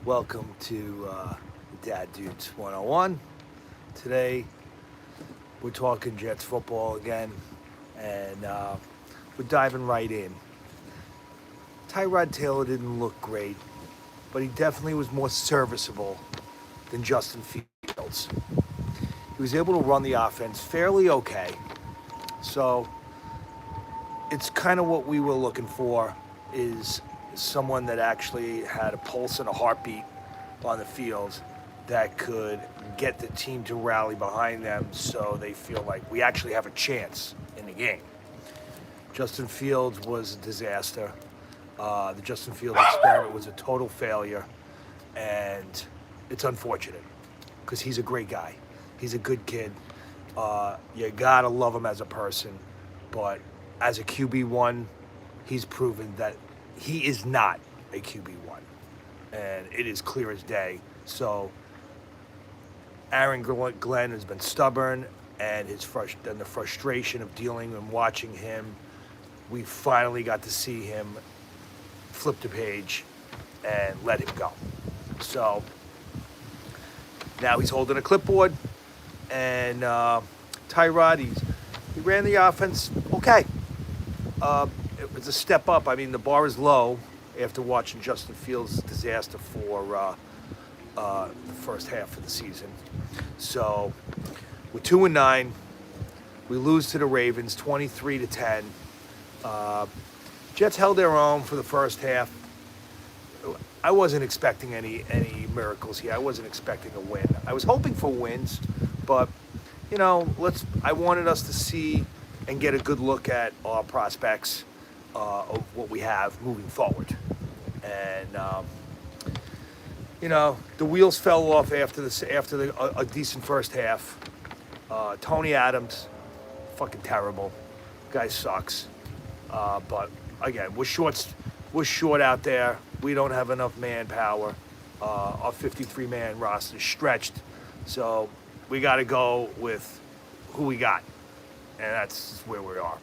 Welcome to Dad Dudes 101. Today we're talking Jets football again, and we're diving right in. Tyrod Taylor didn't look great, but he definitely was more serviceable than Justin Fields. He was able to run the offense fairly okay, so it's kind of what we were looking for, is someone that actually had a pulse and a heartbeat on the field that could get the team to rally behind them so they feel like we actually have a chance in the game. Justin Fields was a disaster. The Justin Fields experiment was a total failure, and it's unfortunate because he's a great guy. He's a good kid. You gotta love him as a person, but as a QB1, he's proven that he is not a QB1, and it is clear as day. So Aaron Glenn has been stubborn, and the frustration of dealing and watching him, we finally got to see him flip the page and let him go. So now he's holding a clipboard, and Tyrod, he ran the offense okay. It was a step up. I mean, the bar is low after watching Justin Fields' disaster for the first half of the season. So we're 2-9. We lose to the Ravens 23-10. Jets held their own for the first half. I wasn't expecting any miracles here. I wasn't expecting a win. I was hoping for wins, but I wanted us to see and get a good look at our prospects of what we have moving forward. And the wheels fell off after a decent first half. Tony Adams, fucking terrible. Guy sucks. But again, we're short out there. We don't have enough manpower. Our 53-man roster is stretched, so we got to go with who we got, and that's where we are.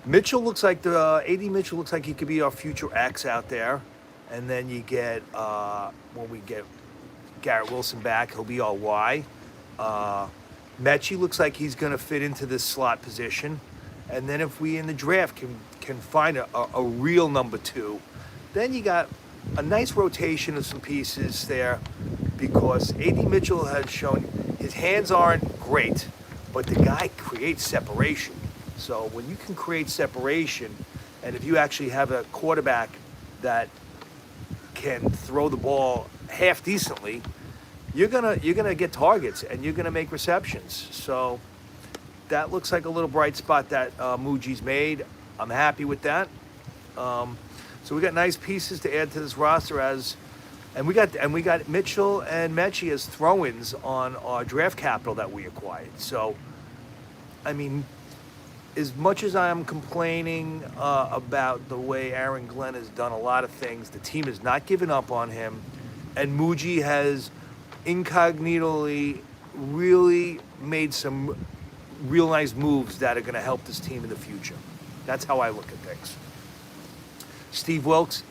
Mitchell looks like AD Mitchell looks like he could be our future X out there, and then you get when we get Garrett Wilson back, he'll be our Y. Mechie looks like he's going to fit into this slot position, and then if we in the draft can find a real number 2, then you got a nice rotation of some pieces there, because AD Mitchell has shown his hands aren't great, but the guy creates separation. So when you can create separation, and if you actually have a quarterback that can throw the ball half decently, you're gonna get targets and you're gonna make receptions. So that looks like a little bright spot that Mougey's made. I'm happy with that. So we got nice pieces to add to this roster and we got Mitchell and Mechie as throw-ins on our draft capital that we acquired. So, I mean, as much as I am complaining about the way Aaron Glenn has done a lot of things, the team has not given up on him, and Mougey has incognitely really made some real nice moves that are going to help this team in the future. That's how I look at things. Steve Wilks,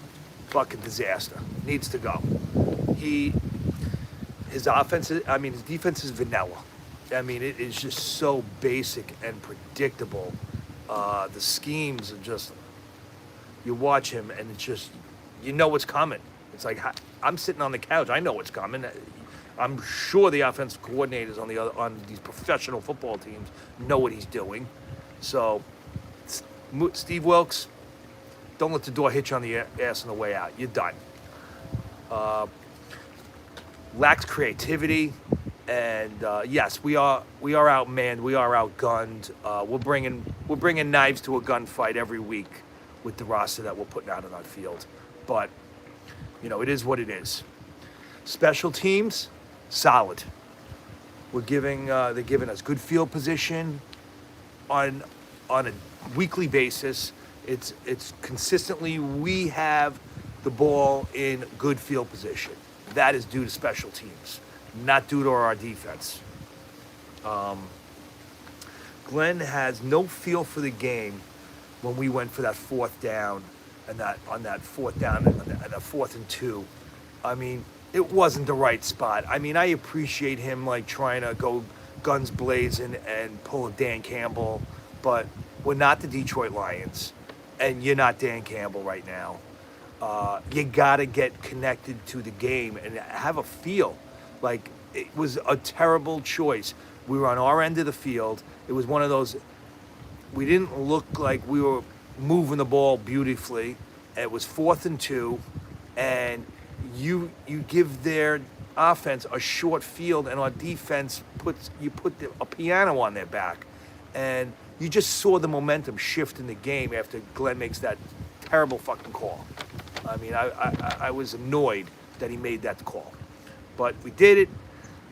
fucking disaster. Needs to go. His defense is vanilla. I mean, it is just so basic and predictable. The schemes are just, you watch him and it's just, you know what's coming. It's like, I'm sitting on the couch. I know what's coming. I'm sure the offensive coordinators on these professional football teams know what he's doing. So, Steve Wilks, don't let the door hit you on the ass on the way out. You're done. Lacks creativity, and yes, we are outmanned. We are outgunned. We're bringing knives to a gunfight every week with the roster that we're putting out on our field. But it is what it is. Special teams, solid. They're giving us good field position on a weekly basis. It's consistently, we have the ball in good field position. That is due to special teams, not due to our defense. Glenn has no feel for the game when we went for that fourth down and that on that fourth down and that 4th and 2. I mean, it wasn't the right spot. I mean, I appreciate him like trying to go guns blazing and pull a Dan Campbell, but we're not the Detroit Lions, and you're not Dan Campbell right now. You gotta get connected to the game and have a feel. Like, it was a terrible choice. We were on our end of the field. It was one of those, we didn't look like we were moving the ball beautifully. It was 4th and 2, and you give their offense a short field, and our defense put a piano on their back, and you just saw the momentum shift in the game after Glenn makes that terrible fucking call. I mean, I was annoyed that he made that call, but we did it,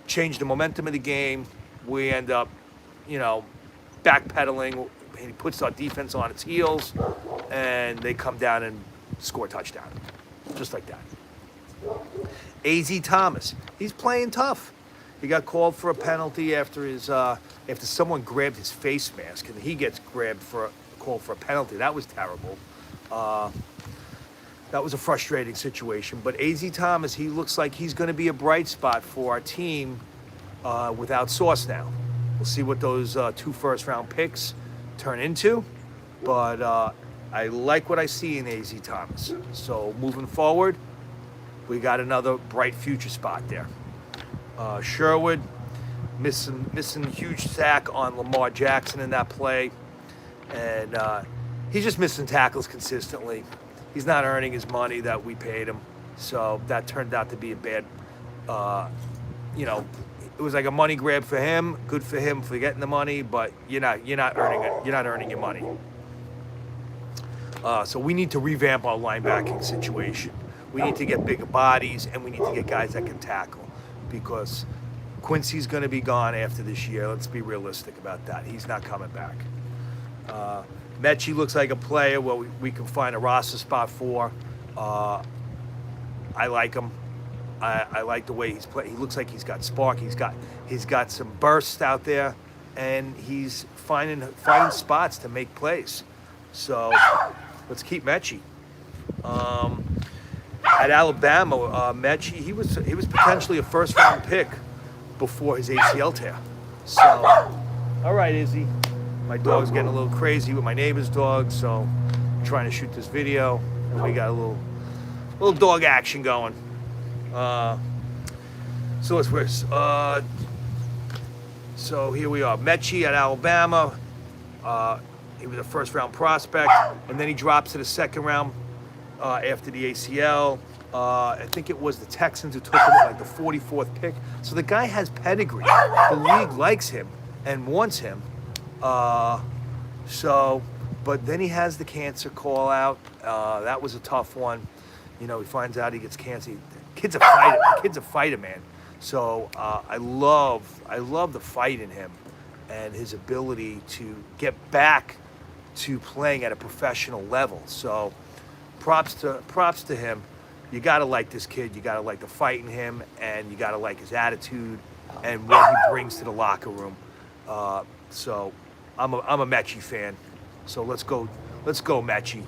changed the momentum of the game. We end up, backpedaling. He puts our defense on its heels, and they come down and score a touchdown, just like that. AZ Thomas, he's playing tough. He got called for a penalty after someone grabbed his face mask, and he gets called for a penalty. That was terrible. That was a frustrating situation. But AZ Thomas, he looks like he's going to be a bright spot for our team without Sauce now. We'll see what those 2 first-round picks turn into. But I like what I see in AZ Thomas. So moving forward, we got another bright future spot there. Sherwood missing huge sack on Lamar Jackson in that play. And he's just missing tackles consistently. He's not earning his money that we paid him. So that turned out to be a bad, it was like a money grab for him. Good for him for getting the money, but you're not earning it. You're not earning your money. So we need to revamp our linebacking situation. We need to get bigger bodies, and we need to get guys that can tackle, because Quincy's going to be gone after this year. Let's be realistic about that. He's not coming back. Mechie looks like a player where we can find a roster spot for. I like him. I like the way he's playing. He looks like he's got spark. He's got some bursts out there, and he's finding spots to make plays. So let's keep Mechie. At Alabama, Mechie, he was potentially a first-round pick before his ACL tear. So, all right, Izzy. My dog's getting a little crazy with my neighbor's dog, so I'm trying to shoot this video, and we got a little dog action going. So here we are. Mechie at Alabama. He was a first-round prospect, and then he drops to the second round after the ACL. I think it was the Texans who took him at like the 44th pick. So the guy has pedigree. The league likes him and wants him. But then he has the cancer call out. That was a tough one. He finds out he gets cancer. The kid's a fighter, man. So I love the fight in him and his ability to get back to playing at a professional level. So props to him. You gotta like this kid. You gotta like the fight in him, and you gotta like his attitude and what he brings to the locker room. So I'm a Mechie fan. So let's go Mechie.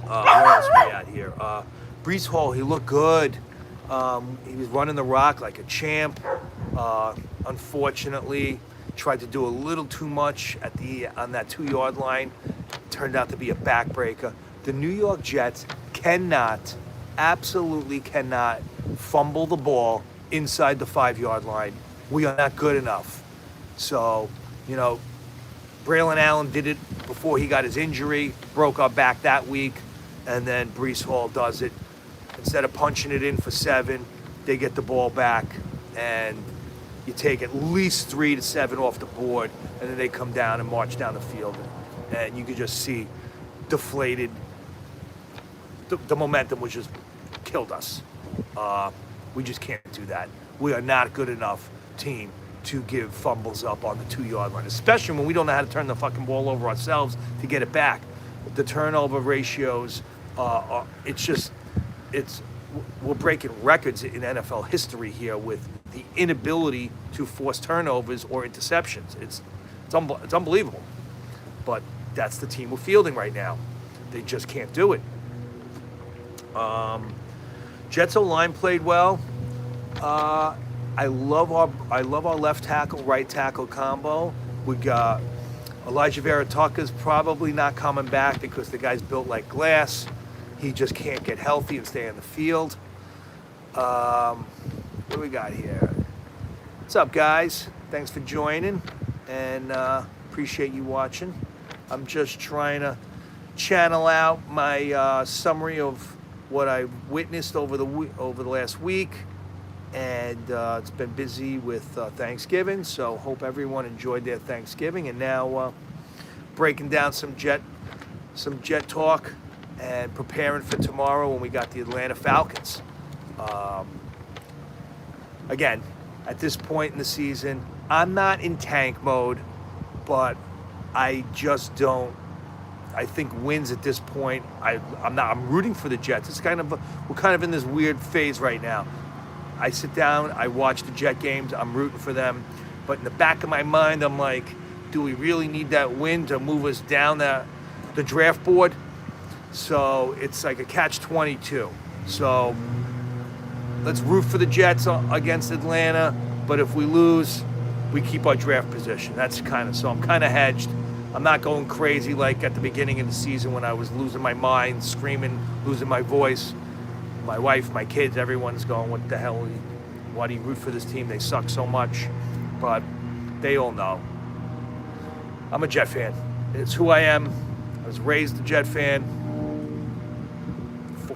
Where else are we at here? Breece Hall, he looked good. He was running the rock like a champ. Unfortunately, tried to do a little too much on that 2-yard line. Turned out to be a backbreaker. The New York Jets absolutely cannot fumble the ball inside the 5-yard line. We are not good enough. So, Braylon Allen did it before he got his injury, broke our back that week, and then Breece Hall does it. Instead of punching it in for 7, they get the ball back, and you take at least 3 to 7 off the board, and then they come down and march down the field, and you could just see deflated. The momentum was just killed us. We just can't do that. We are not a good enough team to give fumbles up on the 2-yard line, especially when we don't know how to turn the fucking ball over ourselves to get it back. The turnover ratios, we're breaking records in NFL history here with the inability to force turnovers or interceptions. It's unbelievable. But that's the team we're fielding right now. they just can't do it. Jets O-line played well. I love our left tackle, right tackle combo. We got Elijah Vera Tucker's probably not coming back because the guy's built like glass. He just can't get healthy and stay on the field. What do we got here? What's up, guys? Thanks for joining, and appreciate you watching. I'm just trying to channel out my summary of what I witnessed over the last week, and it's been busy with Thanksgiving, so hope everyone enjoyed their Thanksgiving. And now breaking down some jet talk and preparing for tomorrow when we got the Atlanta Falcons. Again, at this point in the season, I'm not in tank mode, but I just don't. I think wins at this point. I'm rooting for the Jets. It's we're kind of in this weird phase right now. I sit down, I watch the Jet games, I'm rooting for them, but in the back of my mind, I'm like, do we really need that win to move us down the draft board? So it's like a catch-22. So let's root for the Jets against Atlanta, but if we lose, we keep our draft position. So I'm kind of hedged. I'm not going crazy like at the beginning of the season when I was losing my mind, screaming, losing my voice. My wife, my kids, everyone's going, what the hell? Why do you root for this team? They suck so much. But they all know. I'm a Jet fan. It's who I am. I was raised a Jet fan.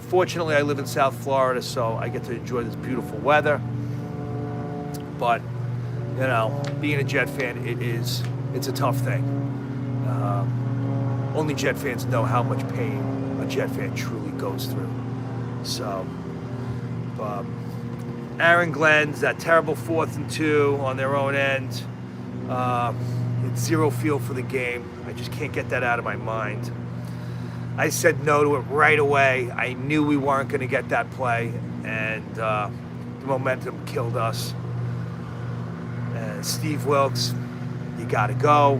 Fortunately, I live in South Florida, so I get to enjoy this beautiful weather. But, being a Jet fan, it's a tough thing. Only Jet fans know how much pain a Jet fan truly goes through. So, Aaron Glenn's that terrible 4th and 2 on their own end. It's zero feel for the game. I just can't get that out of my mind. I said no to it right away. I knew we weren't going to get that play, and the momentum killed us. And Steve Wilkes, you got to go.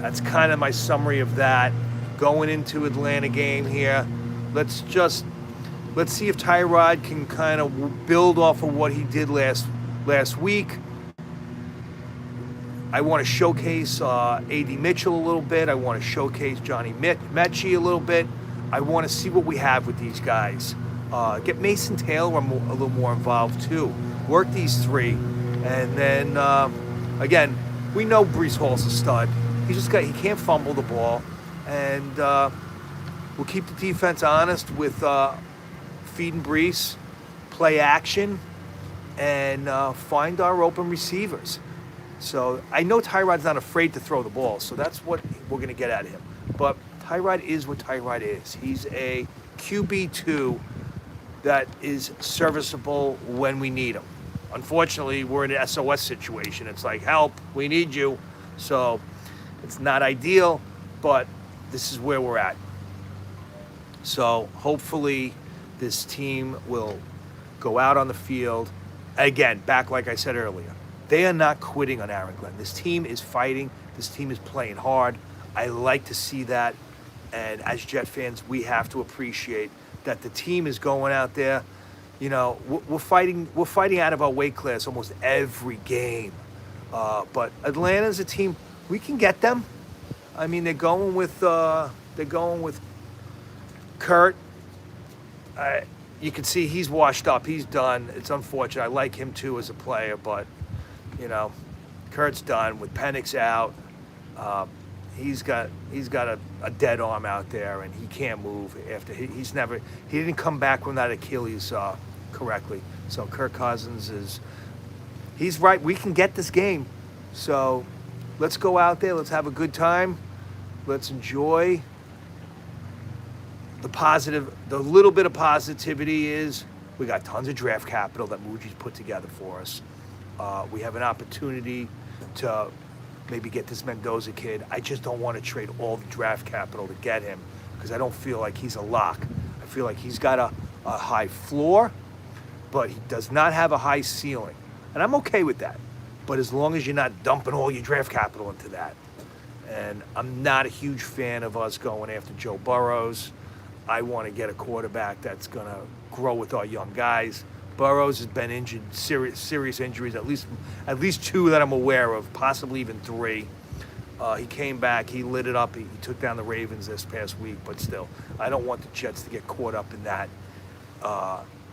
That's kind of my summary of that. Going into Atlanta game here, let's see if Tyrod can kind of build off of what he did last week. I want to showcase A.D. Mitchell a little bit. I want to showcase Johnny Mechie a little bit. I want to see what we have with these guys. Get Mason Taylor a little more involved too. Work these three, and then again, we know Breece Hall's a stud. He can't fumble the ball, and we'll keep the defense honest with feeding Breece, play action, and find our open receivers. So I know Tyrod's not afraid to throw the ball, so that's what we're going to get out of him. But Tyrod is what Tyrod is. He's a QB2 that is serviceable when we need him. Unfortunately, we're in an SOS situation. It's like, help, we need you. So it's not ideal, but this is where we're at. So hopefully this team will go out on the field. Again, back like I said earlier, they are not quitting on Aaron Glenn. This team is fighting. This team is playing hard. I like to see that. And as Jet fans, we have to appreciate that the team is going out there. We're fighting out of our weight class almost every game. But Atlanta's a team, we can get them. I mean, they're going with Kurt. You can see he's washed up. He's done. It's unfortunate. I like him too as a player, but Kurt's done with Penix out. He's got a dead arm out there, and he can't move after he didn't come back from that Achilles correctly. So Kirk Cousins he's right. We can get this game. So let's go out there. Let's have a good time. Let's enjoy the little bit of positivity is we got tons of draft capital that Mougey's put together for us. We have an opportunity to maybe get this Mendoza kid. I just don't want to trade all the draft capital to get him because I don't feel like he's a lock. I feel like he's got a high floor, but he does not have a high ceiling. And I'm okay with that. But as long as you're not dumping all your draft capital into that. And I'm not a huge fan of us going after Joe Burrows. I want to get a quarterback that's going to grow with our young guys. Burrows has been injured, serious injuries, at least 2 that I'm aware of, possibly even 3. He came back, he lit it up, he took down the Ravens this past week, but still, I don't want the Jets to get caught up in that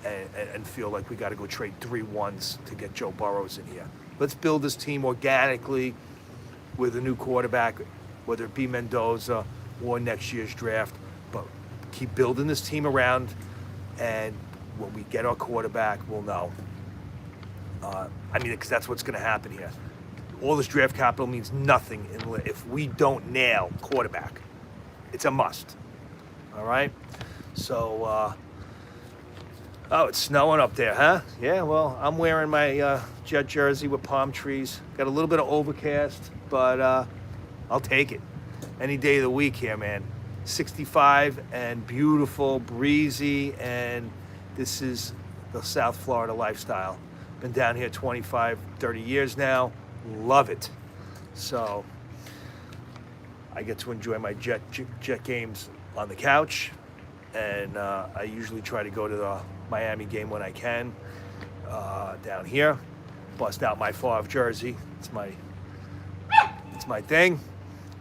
and feel like we got to go trade 3 ones to get Joe Burrows in here. Let's build this team organically with a new quarterback, whether it be Mendoza or next year's draft, but keep building this team around, and when we get our quarterback, we'll know. Because that's what's going to happen here. All this draft capital means nothing if we don't nail quarterback. It's a must. All right? So, it's snowing up there, huh? Yeah, well, I'm wearing my Jet jersey with palm trees. Got a little bit of overcast, but I'll take it. Any day of the week here, man. 65 and beautiful, breezy, and this is the South Florida lifestyle. Been down here 25, 30 years now. Love it. So I get to enjoy my Jet games on the couch, and I usually try to go to the Miami game when I can down here. Bust out my Favre jersey. It's my thing.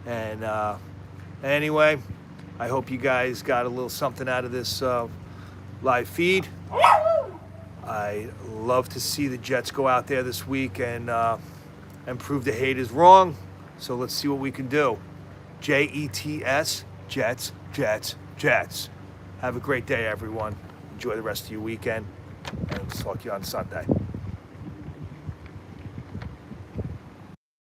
And anyway, I hope you guys got a little something out of this live feed. I love to see the Jets go out there this week and prove the haters wrong. So let's see what we can do. Jets, Jets, Jets, Jets. Have a great day, everyone. Enjoy the rest of your weekend, and talk to you on Sunday.